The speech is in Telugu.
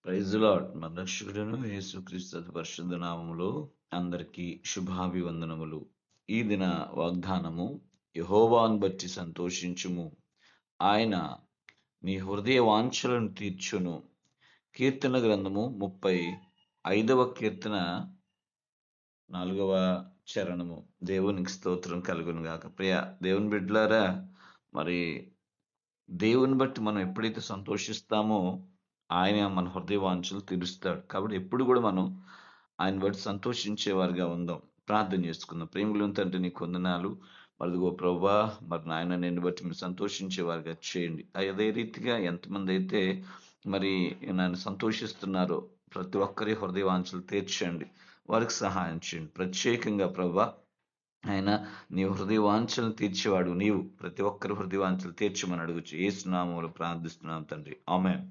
Praise lord. మన రక్షకుడును యేసుక్రీస్తు అతి పరిశుద్ధ నామములో అందరికీ శుభాభివందనములు. ఈ దిన వాగ్దానము, యెహోవాను బట్టి సంతోషించుము, ఆయన నీ హృదయ వాంఛలను తీర్చును. కీర్తన గ్రంథము 35వ కీర్తన 4వ చరణము. దేవునికి స్తోత్రం కలుగును గాక. ప్రియ దేవుని బిడ్డలారా, మరి దేవుని బట్టి మనం ఎప్పుడైతే సంతోషిస్తామో ఆయన మన హృదయ వాంఛలు తీరుస్తాడు. కాబట్టి ఎప్పుడు కూడా మనం ఆయన బట్టి సంతోషించేవారుగా ఉందాం. ప్రార్థన చేసుకుందాం. ప్రేమలు తండ్రి, నీకు వందనాలు. మరిదిగో ప్రభా, మరి నాయన నిన్ను బట్టి మీరు సంతోషించేవారుగా చేయండి. అదే రీతిగా ఎంతమంది అయితే మరి నన్ను సంతోషిస్తున్నారో ప్రతి ఒక్కరి హృదయ వాంఛలు తీర్చండి, వారికి సహాయం చేయండి. ప్రత్యేకంగా ప్రభా, ఆయన నీ హృదయ వాంఛలను తీర్చేవాడు నీవు. ప్రతి ఒక్కరి హృదయ వాంఛలు తీర్చమని అడుగుచు యేసు నామములో ప్రార్థిస్తున్నాం తండ్రి. ఆమేన్.